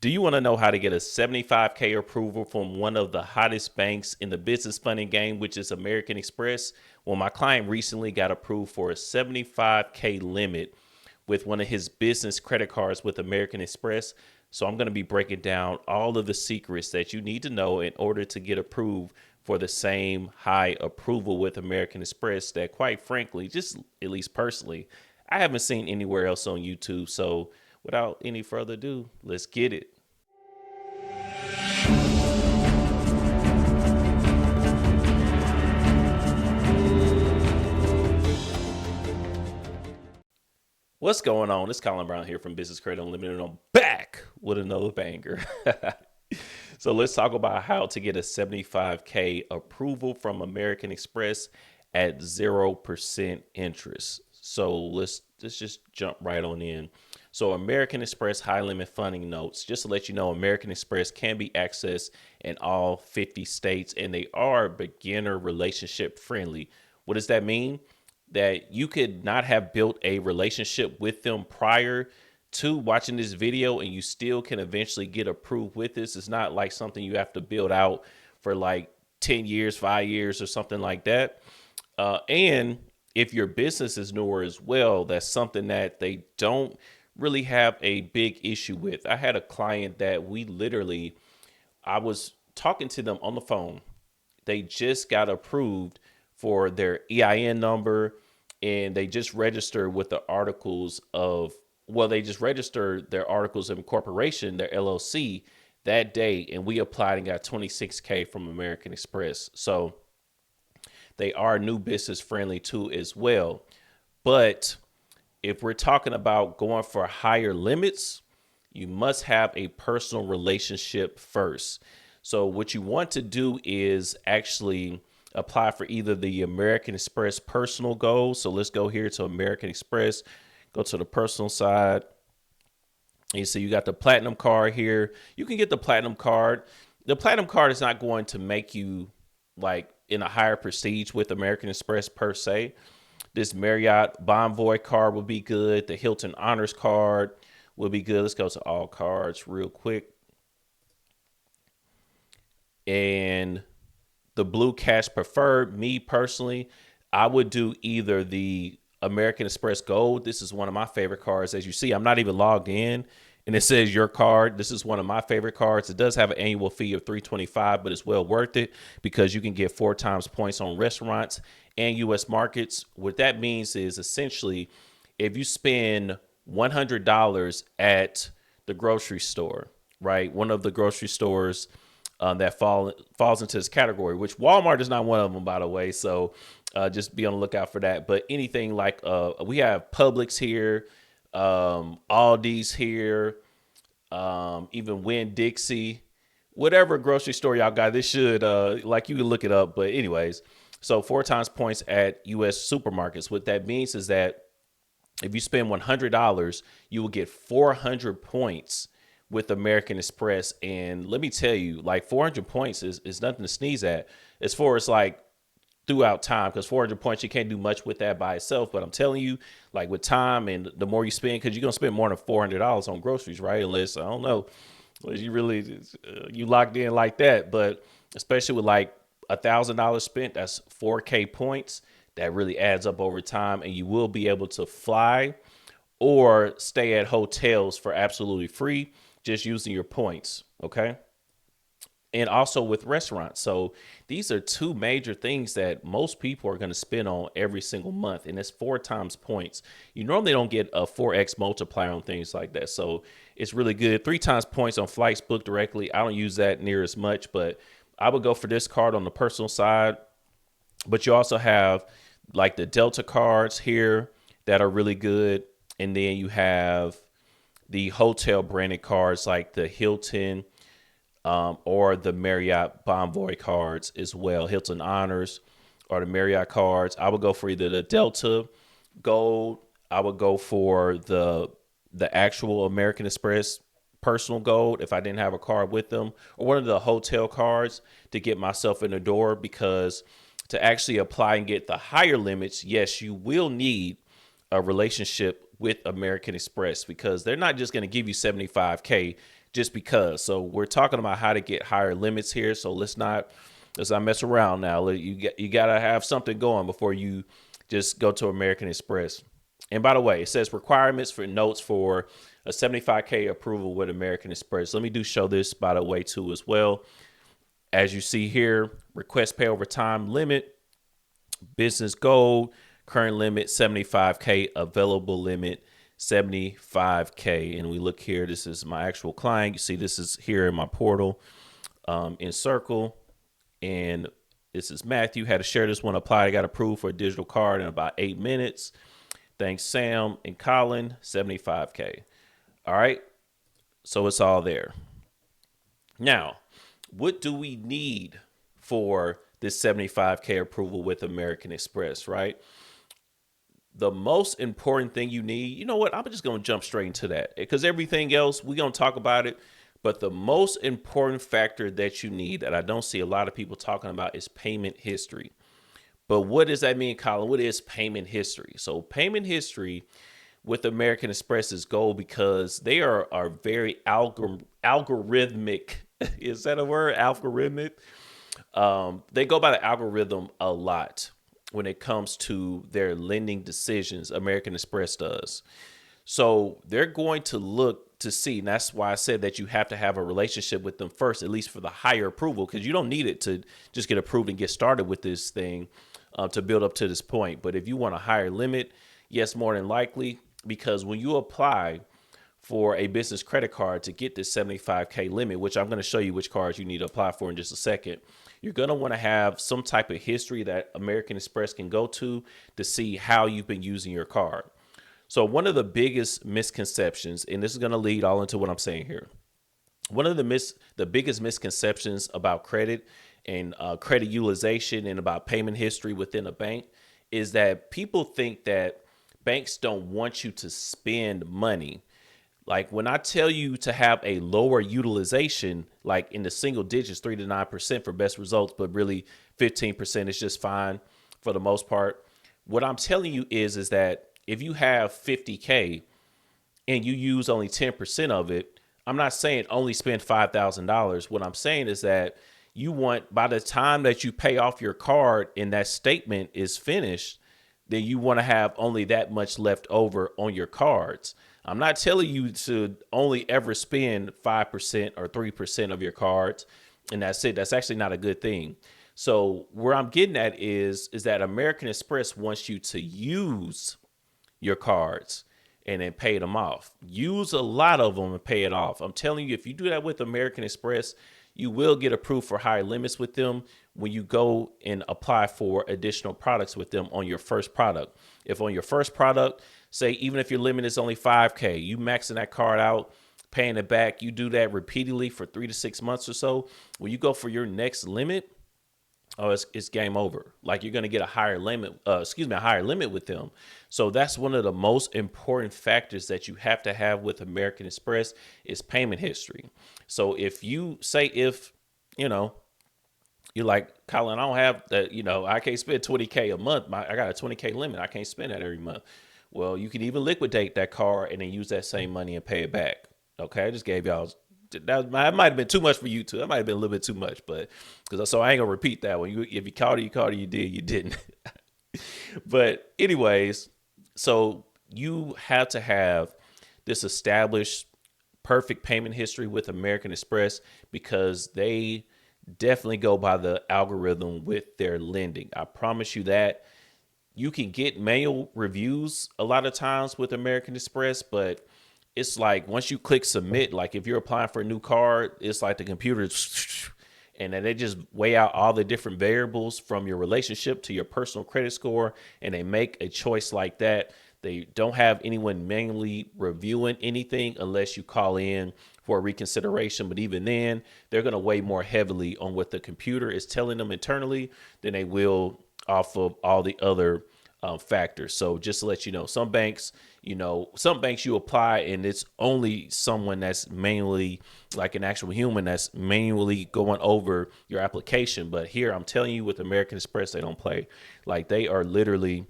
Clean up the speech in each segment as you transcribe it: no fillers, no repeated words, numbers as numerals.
Do you want to know how to get a 75K approval from one of the hottest banks in the business funding game, which is American Express? Well, my client recently got approved for a 75K limit with one of his business credit cards with American Express. So I'm going to be breaking down all of the secrets that you need to know in order to get approved for the same high approval with American Express that, quite frankly, just at least personally, I haven't seen anywhere else on YouTube. So without any further ado, let's get it. What's going on? It's Colin Brown here from Business Credit Unlimited, and I'm back with another banger. So let's talk about how to get a 75K approval from American Express at 0% interest. So let's just jump right on in. So American Express high limit funding notes, just to let you know, American Express can be accessed in all 50 states, and they are beginner relationship friendly. What does that mean? That you could not have built a relationship with them prior to watching this video, and you still can eventually get approved with this. It's not like something you have to build out for like 10 years, 5 years, or something like that. And if your business is newer as well, that's something that they don't really have a big issue with. I had a client that I was talking to them on the phone. They just got approved for their EIN number, and they just registered with the articles of, well, they just registered their articles of incorporation, their LLC, that day, and we applied and got 26K from American Express. So they are new business friendly too as well. But if we're talking about going for higher limits, you must have a personal relationship first. So what you want to do is actually apply for either the American Express personal goals. So let's go here to American Express, go to the personal side. You see you got the platinum card here. You can get the platinum card. The platinum card is not going to make you like in a higher prestige with American Express per se. This Marriott Bonvoy card would be good. The Hilton Honors card will be good. Let's go to all cards real quick. And the Blue Cash Preferred, me personally, I would do either the American Express Gold. This is one of my favorite cards. As you see, I'm not even logged in, and it says your card. This is one of my favorite cards. It does have an annual fee of $325, but it's well worth it because you can get 4 times points on restaurants and U.S. markets. What that means is essentially if you spend $100 at the grocery store, right? One of the grocery stores that falls into this category, which Walmart is not one of them, by the way. So just be on the lookout for that. But anything like we have Publix here, Aldi's here, even Winn-Dixie, whatever grocery store y'all got. This should like you can look it up. But anyways, so 4 times points at U.S. supermarkets. What that means is that if you spend $100, you will get 400 points with American Express. And let me tell you, like 400 points is nothing to sneeze at as far as like throughout time, because 400 points, you can't do much with that by itself. But I'm telling you, like with time and the more you spend, because you're going to spend more than $400 on groceries, right? Unless, I don't know, unless you really, you locked in like that. But especially with like $1,000 spent, that's 4K points. That really adds up over time, and you will be able to fly or stay at hotels for absolutely free just using your points. Okay. And also with restaurants. So these are 2 major things that most people are going to spend on every single month. And it's 4 times points. You normally don't get a 4X multiplier on things like that. So it's really good. 3 times points on flights booked directly. I don't use that near as much, but I would go for this card on the personal side. But you also have like the Delta cards here that are really good. And then you have the hotel branded cards like the Hilton or the Marriott Bonvoy cards as well. Hilton Honors or the Marriott cards. I would go for either the Delta Gold. I would go for the actual American Express personal gold if I didn't have a card with them, or one of the hotel cards to get myself in the door, because to actually apply and get the higher limits, yes, you will need a relationship with American Express, because they're not just going to give you 75K just because. So we're talking about how to get higher limits here. So let's not mess around now. You gotta have something going before you just go to American Express. And by the way, it says requirements for notes for a 75K approval with American Express. Let me show this by the way too as well. As you see here, request pay over time limit, business gold, current limit 75K, available limit 75K. And we look here, this is my actual client. You see this is here in my portal in Circle. And this is Matthew. Had to share this one. Applied. I got approved for a digital card in about 8 minutes. Thanks, Sam and Colin. 75K. All right. So it's all there. Now, what do we need for this 75K approval with American Express, right? The most important thing you need, you know what? I'm just going to jump straight into that because everything else, we're going to talk about it. But the most important factor that you need that I don't see a lot of people talking about is payment history. But what does that mean, Colin? What is payment history? So payment history with American Express is gold because they are very algorithmic. Is that a word? Algorithmic? They go by the algorithm a lot when it comes to their lending decisions. American Express does. So they're going to look to see, and that's why I said that you have to have a relationship with them first, at least for the higher approval, because you don't need it to just get approved and get started with this thing to build up to this point. But if you want a higher limit, yes, more than likely, because when you apply for a business credit card to get this 75K limit, which I'm going to show you which cards you need to apply for in just a second, you're going to want to have some type of history that American Express can go to see how you've been using your card. So one of the biggest misconceptions, and this is going to lead all into what I'm saying here. One of the biggest misconceptions about credit and credit utilization and about payment history within a bank is that people think that banks don't want you to spend money. Like when I tell you to have a lower utilization, like in the single digits, 3 to 9% for best results, but really 15% is just fine for the most part. What I'm telling you is that if you have 50K and you use only 10% of it, I'm not saying only spend $5,000. What I'm saying is that you want, by the time that you pay off your card and that statement is finished, then you want to have only that much left over on your cards. I'm not telling you to only ever spend 5% or 3% of your cards, and that's it. That's actually not a good thing. So where I'm getting at is that American Express wants you to use your cards and then pay them off. Use a lot of them and pay it off. I'm telling you, if you do that with American Express, you will get approved for higher limits with them when you go and apply for additional products with them on your first product. If on your first product, say, even if your limit is only 5K, you maxing that card out, paying it back, you do that repeatedly for 3 to 6 months or so. When you go for your next limit, it's game over. Like you're going to get a higher limit, a higher limit with them. So that's one of the most important factors that you have to have with American Express is payment history. So if you say, you know, you're like, Colin, I don't have that, I can't spend 20K a month. I got a 20K limit. I can't spend that every month. Well, you can even liquidate that card and then use that same money and pay it back. Okay. I just gave y'all that might have been too much for you too. That might have been a little bit too much, but so I ain't gonna repeat that one. If you caught it, you caught it. You did, you didn't. But anyways, so you have to have this established perfect payment history with American Express because they definitely go by the algorithm with their lending. I promise you that. You can get manual reviews a lot of times with American Express, but it's like once you click submit, like if you're applying for a new card, it's like the computer and then they just weigh out all the different variables from your relationship to your personal credit score. And they make a choice like that. They don't have anyone manually reviewing anything unless you call in for a reconsideration. But even then, they're going to weigh more heavily on what the computer is telling them internally than they will off of all the other factors. So just to let you know, some banks you apply and it's only someone that's manually, like an actual human that's manually going over your application. But here I'm telling you with American Express, they don't play. Like they are literally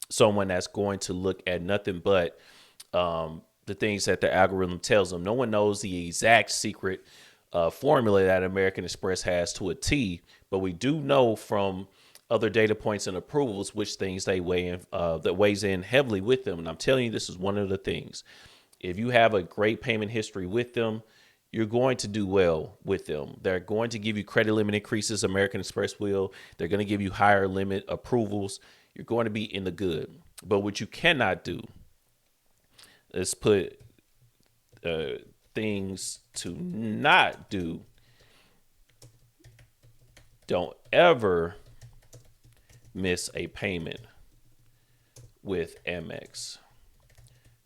someone that's going to look at nothing but the things that the algorithm tells them. No one knows the exact secret formula that American Express has to a T, but we do know from other data points and approvals which things they weigh in, that weighs in heavily with them. And I'm telling you, this is one of the things. If you have a great payment history with them, you're going to do well with them. They're going to give you credit limit increases. American Express will. They're going to give you higher limit approvals. You're going to be in the good. But what you cannot do is put things to not do. Don't ever miss a payment with Amex.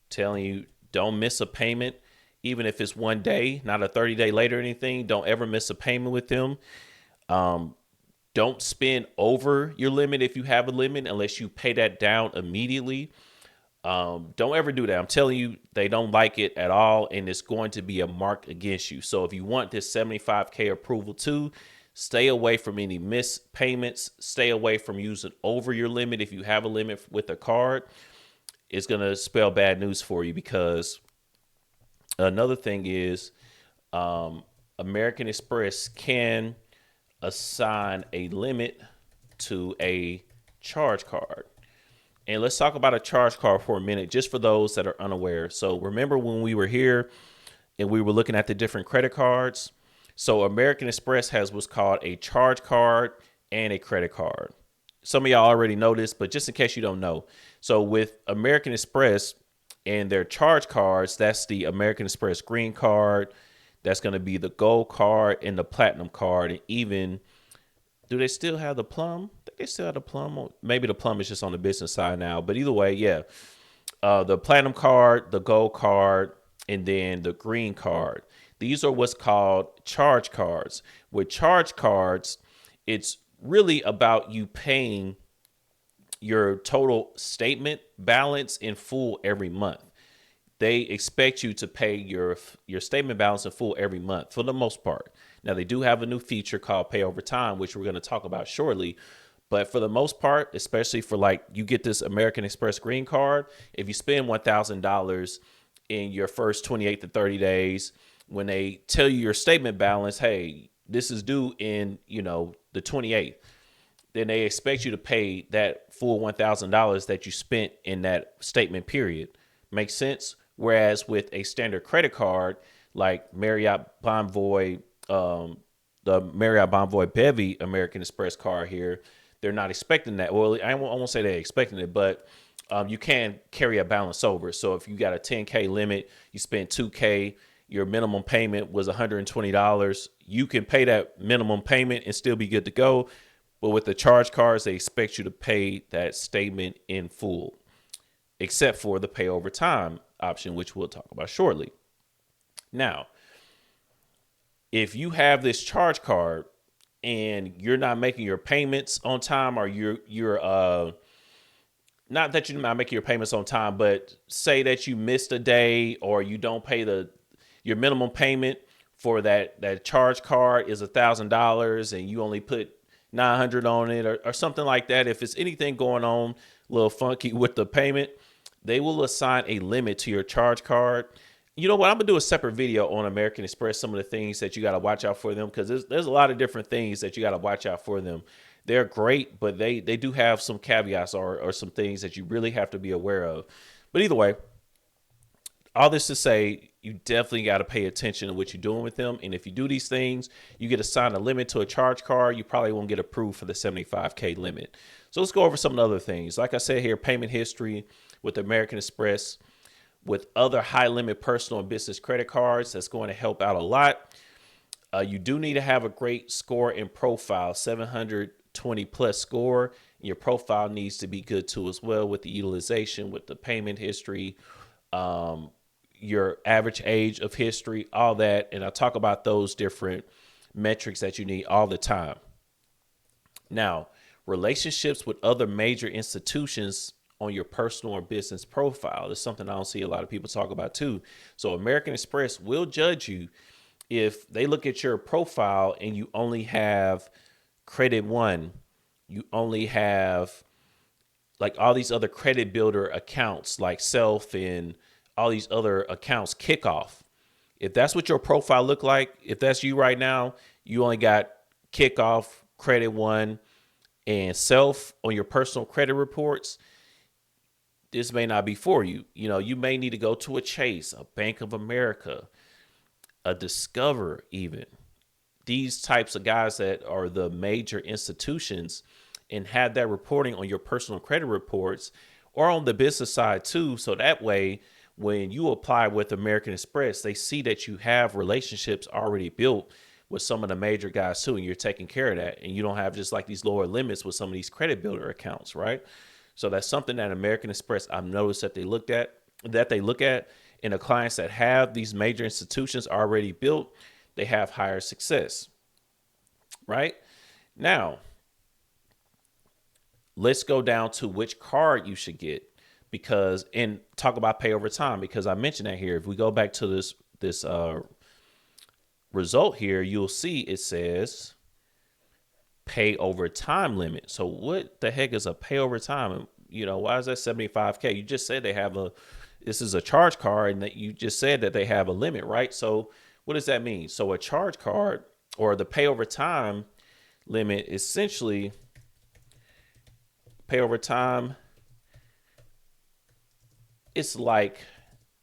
Telling you, don't miss a payment, even if it's one day, not a 30-day later or anything. Don't ever miss a payment with them. Don't spend over your limit if you have a limit unless you pay that down immediately. Don't ever do that. I'm telling you, they don't like it at all, and it's going to be a mark against you. So if you want this 75K approval too, stay away from any missed payments. Stay away from using over your limit if you have a limit with a card. It's going to spell bad news for you, because another thing is American Express can assign a limit to a charge card. And let's talk about a charge card for a minute, just for those that are unaware. So remember when we were here and we were looking at the different credit cards? So American Express has what's called a charge card and a credit card. Some of y'all already know this, but just in case you don't know. So with American Express and their charge cards, that's the American Express Green Card. That's going to be the Gold Card and the Platinum Card. And even, do they still have the Plum? I think they still have the Plum. Maybe the Plum is just on the business side now. But either way, yeah. The Platinum Card, the Gold Card, and then the Green Card. These are what's called charge cards. With charge cards, it's really about you paying your total statement balance in full every month. They expect you to pay your statement balance in full every month for the most part. Now, they do have a new feature called Pay Over Time, which we're going to talk about shortly. But for the most part, especially for like you get this American Express Green Card, if you spend $1,000 in your first 28 to 30 days, when they tell you your statement balance, hey, this is due in, the 28th, then they expect you to pay that full $1,000 that you spent in that statement period. Makes sense? Whereas with a standard credit card like Marriott Bonvoy, the Marriott Bonvoy Bevy American Express card here, they're not expecting that. Well, I won't say they're expecting it, but you can carry a balance over. So if you got a 10K limit, you spend 2K, your minimum payment was $120. You can pay that minimum payment and still be good to go. But with the charge cards, they expect you to pay that statement in full, except for the pay over time option, which we'll talk about shortly. Now, if you have this charge card and you're not making your payments on time, or you're not that you're not making your payments on time, but say that you missed a day, or you don't pay your minimum payment for that charge card is $1,000 and you only put 900 on it, or something like that. If it's anything going on a little funky with the payment, they will assign a limit to your charge card. You know what? I'm going to do a separate video on American Express, some of the things that you got to watch out for them, because there's a lot of different things that you got to watch out for them. They're great, but they do have some caveats or some things that you really have to be aware of. But either way, all this to say, you definitely got to pay attention to what you're doing with them. And if you do these things, you get assigned a limit to a charge card, you probably won't get approved for the 75K limit. So let's go over some of the other things. Like I said here, payment history with American Express, with other high limit personal and business credit cards, that's going to help out a lot. You do need to have a great score and profile, 720 plus score. Your profile needs to be good too as well, with the utilization, with the payment history, your average age of history, all that. And I'll talk about those different metrics that you need all the time. Now, relationships with other major institutions on your personal or business profile is something I don't see a lot of people talk about too. So American Express will judge you if they look at your profile and you only have Credit One, you only have like all these other credit builder accounts like Self and all these other accounts kick off. If that's what your profile look like, if that's you right now, you only got kickoff, credit one, and self on your personal credit reports. This may not be for you. You know, you may need to go to a Chase, a Bank of America, a Discover, even. These types of guys that are the major institutions and have that reporting on your personal credit reports or on the business side too. So that way, when you apply with American Express, they see that you have relationships already built with some of the major guys too, and you're taking care of that. And you don't have just like these lower limits with some of these credit builder accounts, right? So that's something that American Express, I've noticed that they look at, and the clients that have these major institutions already built, they have higher success, right? Now, let's go down to which card you should get and talk about pay over time, because I mentioned that here. If we go back to this result here, you'll see it says pay over time limit. So what the heck is a pay over time? You know, why is that 75K? You just said this is a charge card, and that you just said that they have a limit, right? So what does that mean? So a charge card, or the pay over time limit, essentially pay over time, it's like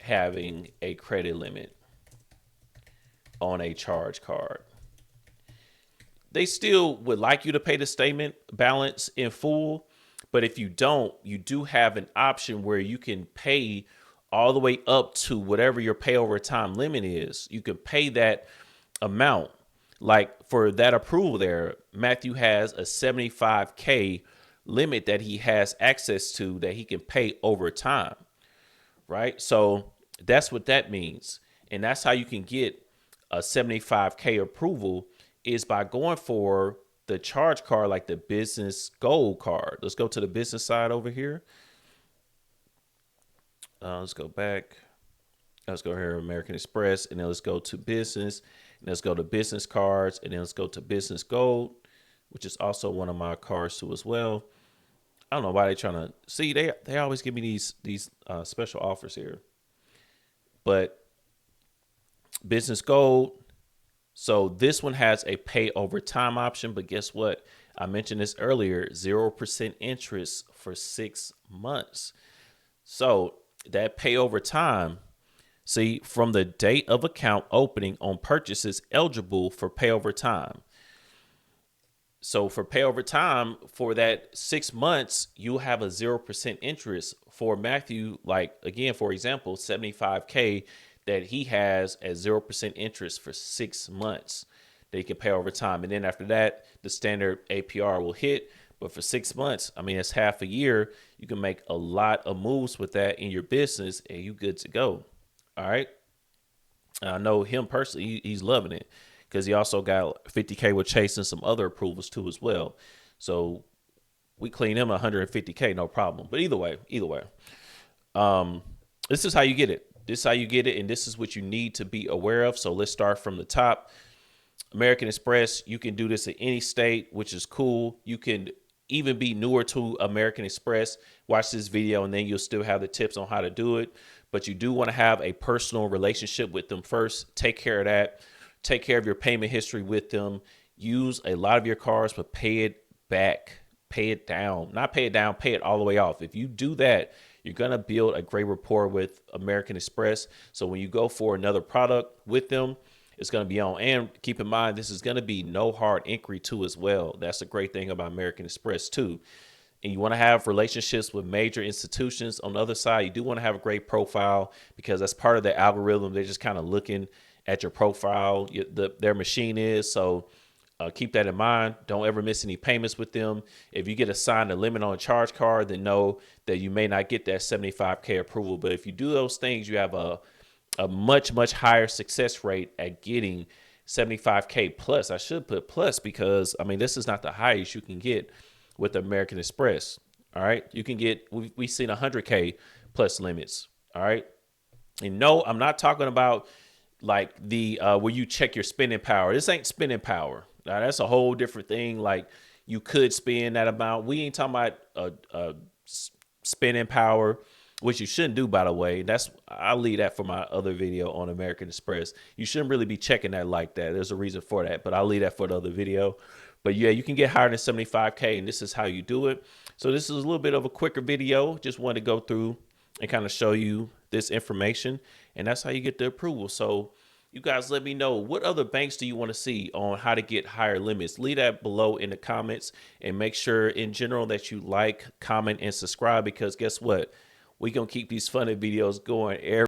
having a credit limit on a charge card. They still would like you to pay the statement balance in full, but if you don't, you do have an option where you can pay all the way up to whatever your pay over time limit is. You can pay that amount. Like for that approval there, Matthew has a 75K limit that he has access to that he can pay over time, right? So that's what that means. And that's how you can get a 75K approval, is by going for the charge card, like the business gold card. Let's go to the business side over here. Let's go back. Let's go here, American Express, and then let's go to business, and let's go to business cards, and then let's go to business gold, which is also one of my cards too as well. I don't know why they're trying to see. They always give me these special offers here, but business gold. So this one has a pay over time option, but guess what? I mentioned this earlier, 0% interest for 6 months. So that pay over time, see, from the date of account opening on purchases eligible for pay over time. So for pay over time, for that 6 months, you have a 0% interest. For Matthew, like again, for example, 75K that he has at 0% interest for 6 months that he can pay over time. And then after that, the standard APR will hit. But for 6 months, I mean, it's half a year. You can make a lot of moves with that in your business, and you good to go. All right. And I know him personally, he's loving it, because he also got 50K with Chase and some other approvals too as well. So we clean him 150K, no problem. But either way, this is how you get it. This is how you get it, and this is what you need to be aware of. So let's start from the top. American Express, you can do this in any state, which is cool. You can even be newer to American Express. Watch this video, and then you'll still have the tips on how to do it. But you do want to have a personal relationship with them first. Take care of that. Take care of your payment history with them. Use a lot of your cards, but pay it back. Pay it down. Not pay it down, pay it all the way off. If you do that, you're going to build a great rapport with American Express. So when you go for another product with them, it's going to be on. And keep in mind, this is going to be no hard inquiry too as well. That's a great thing about American Express too. And you want to have relationships with major institutions. On the other side, you do want to have a great profile, because that's part of the algorithm. They're just kind of looking at your profile, their machine is. So keep that in mind. Don't ever miss any payments with them. If you get assigned a limit on a charge card, then know that you may not get that 75K approval. But if you do those things, you have a much, much higher success rate at getting 75K plus. I should put plus, because I mean, this is not the highest you can get with American Express. All right. You can get, we've seen 100K plus limits. All right. And no, I'm not talking about like the where you check your spending power. This ain't spending power. Now, that's a whole different thing. Like, you could spend that amount. We ain't talking about spending power. which you shouldn't do, by the way. I'll leave that for my other video on American Express. You shouldn't really be checking that like that. There's a reason for that, but I'll leave that for the other video. But yeah, you can get higher than 75K, and this is how you do it. So this is a little bit of a quicker video. Just wanted to go through and kind of show you this information, and that's how you get the approval. So you guys let me know, what other banks do you want to see on how to get higher limits? Leave that below in the comments, and make sure in general that you like, comment, and subscribe, because guess what? We're going to keep these funny videos going every